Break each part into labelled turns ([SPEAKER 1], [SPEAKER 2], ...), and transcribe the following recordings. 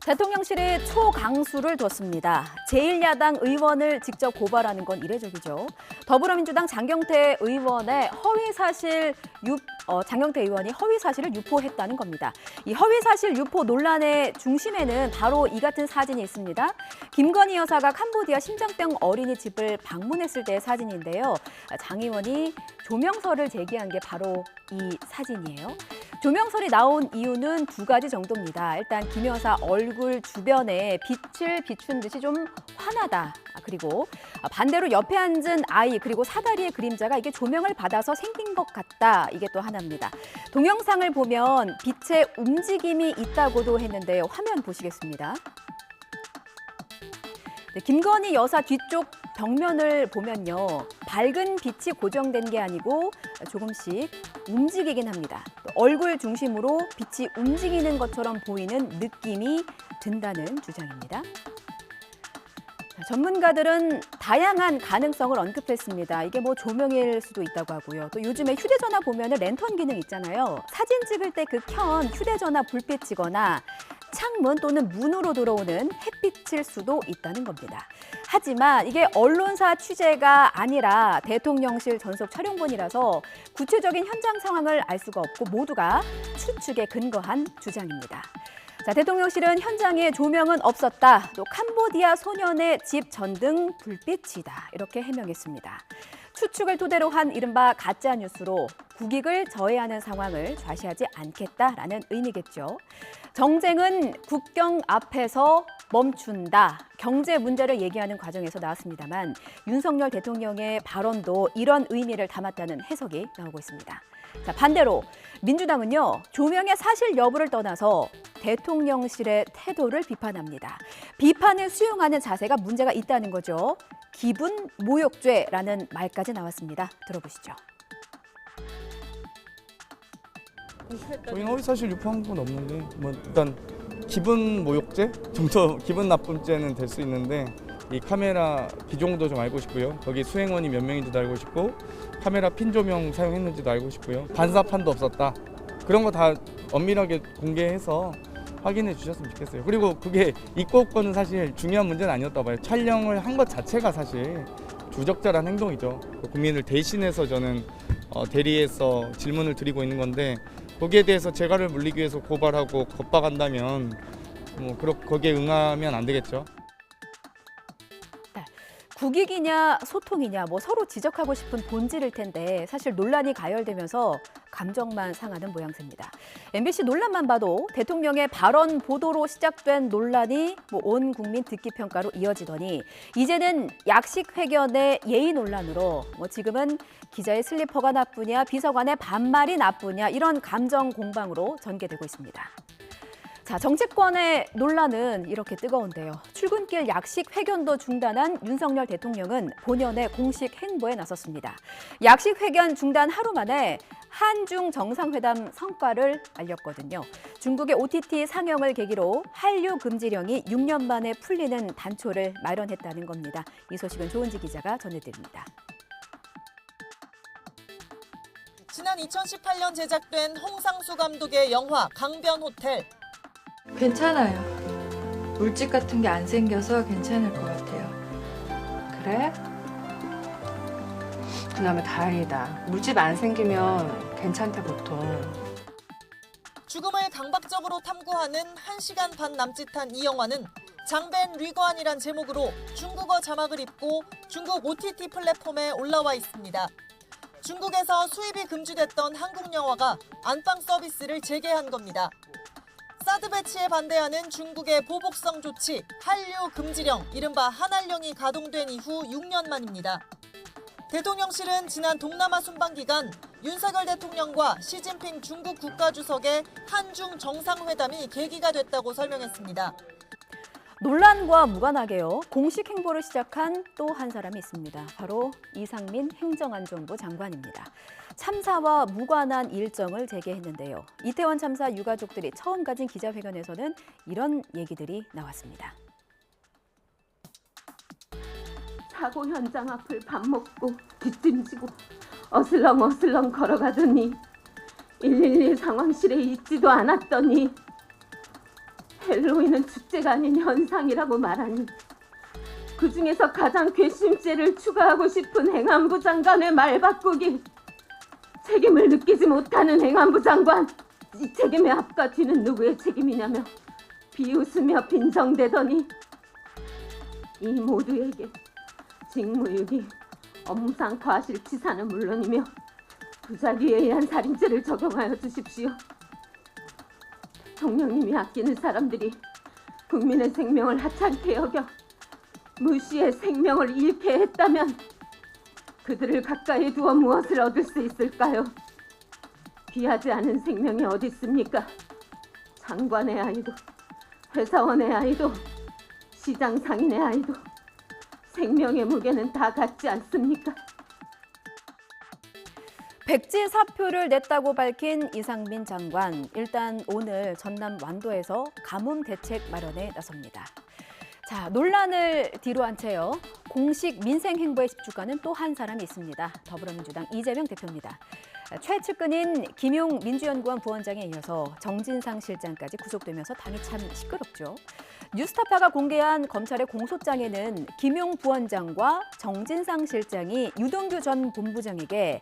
[SPEAKER 1] 대통령실이 초강수를 뒀습니다. 제1야당 의원을 직접 고발하는 건 이례적이죠. 더불어민주당 장경태 의원의 장경태 의원이 허위사실을 유포했다는 겁니다. 이 허위사실 유포 논란의 중심에는 바로 이 같은 사진이 있습니다. 김건희 여사가 캄보디아 심장병 어린이집을 방문했을 때의 사진인데요. 장 의원이 조명설을 제기한 게 바로 이 사진이에요. 조명설이 나온 이유는 두 가지 정도입니다. 일단 김 여사 얼굴 주변에 빛을 비춘 듯이 좀 환하다. 그리고 반대로 옆에 앉은 아이 그리고 사다리의 그림자가 이게 조명을 받아서 생긴 것 같다. 이게 또 하나입니다. 동영상을 보면 빛의 움직임이 있다고도 했는데요. 화면 보시겠습니다. 네, 김건희 여사 뒤쪽 벽면을 보면요. 밝은 빛이 고정된 게 아니고 조금씩 움직이긴 합니다. 얼굴 중심으로 빛이 움직이는 것처럼 보이는 느낌이 든다는 주장입니다. 전문가들은 다양한 가능성을 언급했습니다. 이게 뭐 조명일 수도 있다고 하고요. 또 요즘에 휴대전화 보면 랜턴 기능 있잖아요. 사진 찍을 때 그 켠 휴대전화 불빛이거나 창문 또는 문으로 들어오는 햇빛일 수도 있다는 겁니다. 하지만 이게 언론사 취재가 아니라 대통령실 전속 촬영본이라서 구체적인 현장 상황을 알 수가 없고 모두가 추측에 근거한 주장입니다. 자, 대통령실은 현장에 조명은 없었다. 또 캄보디아 소년의 집 전등 불빛이다. 이렇게 해명했습니다. 추측을 토대로 한 이른바 가짜뉴스로 국익을 저해하는 상황을 좌시하지 않겠다라는 의미겠죠. 정쟁은 국경 앞에서 멈춘다. 경제 문제를 얘기하는 과정에서 나왔습니다만 윤석열 대통령의 발언도 이런 의미를 담았다는 해석이 나오고 있습니다. 자, 반대로 민주당은요. 조명의 사실 여부를 떠나서 대통령실의 태도를 비판합니다. 비판을 수용하는 자세가 문제가 있다는 거죠. 기분 모욕죄라는 말까지 나왔습니다. 들어보시죠.
[SPEAKER 2] 저희는 허위사실 유포한 건 없는데 뭐 일단 기분 모욕죄 정도 기분 나쁨죄는 될 수 있는데 이 카메라 기종도 좀 알고 싶고요. 거기 수행원이 몇 명인지도 알고 싶고 카메라 핀 조명 사용했는지도 알고 싶고요. 반사판도 없었다. 그런 거 다 엄밀하게 공개해서 확인해 주셨으면 좋겠어요. 그리고 그게 입고 올 거는 사실 중요한 문제는 아니었다 봐요. 촬영을 한 것 자체가 사실 부적절한 행동이죠. 국민을 대신해서 저는 대리해서 질문을 드리고 있는 건데 거기에 대해서 재갈을 물리기 위해서 고발하고 겁박한다면 뭐 거기에 응하면 안 되겠죠.
[SPEAKER 1] 국익이냐 소통이냐 뭐 서로 지적하고 싶은 본질일 텐데 사실 논란이 가열되면서 감정만 상하는 모양새입니다. MBC 논란만 봐도 대통령의 발언 보도로 시작된 논란이 온 국민 듣기 평가로 이어지더니 이제는 약식 회견의 예의 논란으로 지금은 기자의 슬리퍼가 나쁘냐 비서관의 반말이 나쁘냐 이런 감정 공방으로 전개되고 있습니다. 자, 정치권의 논란은 이렇게 뜨거운데요. 출근길 약식 회견도 중단한 윤석열 대통령은 본연의 공식 행보에 나섰습니다. 약식 회견 중단 하루 만에 한중 정상회담 성과를 알렸거든요. 중국의 OTT 상영을 계기로 한류 금지령이 6년 만에 풀리는 단초를 마련했다는 겁니다. 이 소식은 조은지 기자가 전해드립니다.
[SPEAKER 3] 지난 2018년 제작된 홍상수 감독의 영화 강변호텔.
[SPEAKER 4] 괜찮아요. 물집 같은 게 안 생겨서 괜찮을 것 같아요.
[SPEAKER 5] 그래? 그나마 다행이다. 물집 안 생기면 괜찮대 보통.
[SPEAKER 3] 죽음을 강박적으로 탐구하는 1시간 반 남짓한 이 영화는 장벤 리관이란 제목으로 중국어 자막을 입고 중국 OTT 플랫폼에 올라와 있습니다. 중국에서 수입이 금지됐던 한국 영화가 안방 서비스를 재개한 겁니다. 사드 배치에 반대하는 중국의 보복성 조치, 한류 금지령, 이른바 한한령이 가동된 이후 6년 만입니다. 대통령실은 지난 동남아 순방 기간 윤석열 대통령과 시진핑 중국 국가주석의 한중 정상회담이 계기가 됐다고 설명했습니다.
[SPEAKER 1] 논란과 무관하게요. 공식 행보를 시작한 또 한 사람이 있습니다. 바로 이상민 행정안전부 장관입니다. 참사와 무관한 일정을 재개했는데요. 이태원 참사 유가족들이 처음 가진 기자회견에서는 이런 얘기들이 나왔습니다.
[SPEAKER 6] 사고 현장 앞을 밥 먹고 뒤뚱지고 어슬렁어슬렁 걸어가더니 112 상황실에 있지도 않았더니 벨로이는 축제가 아닌 현상이라고 말하니 그중에서 가장 괘씸죄를 추가하고 싶은 행안부 장관의 말 바꾸기. 책임을 느끼지 못하는 행안부 장관. 이 책임의 앞과 뒤는 누구의 책임이냐며 비웃으며 빈정대더니 이 모두에게 직무유기, 업무상 과실치사는 물론이며 부작위에 의한 살인죄를 적용하여 주십시오. 총령님이 아끼는 사람들이 국민의 생명을 하찮게 여겨 무시해 생명을 잃게 했다면 그들을 가까이 두어 무엇을 얻을 수 있을까요? 귀하지 않은 생명이 어디 있습니까? 장관의 아이도, 회사원의 아이도, 시장 상인의 아이도 생명의 무게는 다 같지 않습니까?
[SPEAKER 1] 백지 사표를 냈다고 밝힌 이상민 장관. 일단 오늘 전남 완도에서 가뭄 대책 마련에 나섭니다. 자, 논란을 뒤로 한 채요. 공식 민생 행보에 집중하는 또 한 사람이 있습니다. 더불어민주당 이재명 대표입니다. 최측근인 김용 민주연구원 부원장에 이어서 정진상 실장까지 구속되면서 당이 참 시끄럽죠. 뉴스타파가 공개한 검찰의 공소장에는 김용 부원장과 정진상 실장이 유동규 전 본부장에게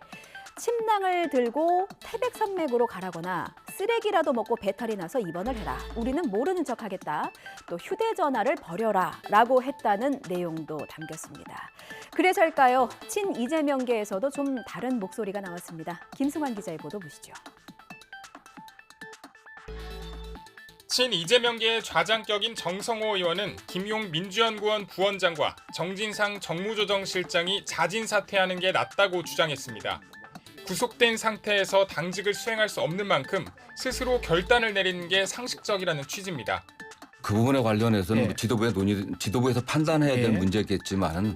[SPEAKER 1] 침낭을 들고 태백산맥으로 가라거나 쓰레기라도 먹고 배탈이 나서 입원을 해라. 우리는 모르는 척하겠다. 또 휴대전화를 버려라 라고 했다는 내용도 담겼습니다. 그래서일까요? 친 이재명계에서도 좀 다른 목소리가 나왔습니다. 김승환 기자의 보도 보시죠.
[SPEAKER 7] 친 이재명계의 좌장격인 정성호 의원은 김용 민주연구원 부원장과 정진상 정무조정실장이 자진 사퇴하는 게 낫다고 주장했습니다. 구속된 상태에서 당직을 수행할 수 없는 만큼 스스로 결단을 내리는 게 상식적이라는 취지입니다.
[SPEAKER 8] 그 부분에 관련해서는
[SPEAKER 2] 네.
[SPEAKER 8] 지도부에서 판단해야 될
[SPEAKER 2] 네.
[SPEAKER 8] 문제겠지만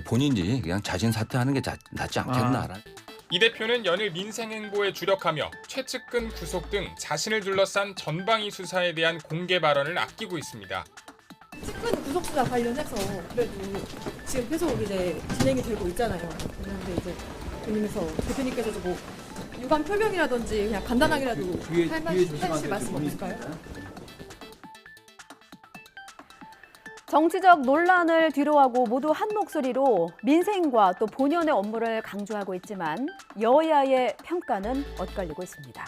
[SPEAKER 8] 본인이 그냥 자진 사퇴하는 게 낫지 않겠나.
[SPEAKER 7] 이 대표는 연일 민생 행보에 주력하며 최측근 구속 등 자신을 둘러싼 전방위 수사에 대한 공개 발언을 아끼고 있습니다.
[SPEAKER 9] 측근 구속수사 관련해서 그래도 지금 계속 이제 진행이 되고 있잖아요. 그런데 이제 대표님께서도 뭐 유감 표명이라든지 그냥 간단하게라도 하실 말씀 없을까요?
[SPEAKER 1] 정치적 논란을 뒤로하고 모두 한 목소리로 민생과 또 본연의 업무를 강조하고 있지만 여야의 평가는 엇갈리고 있습니다.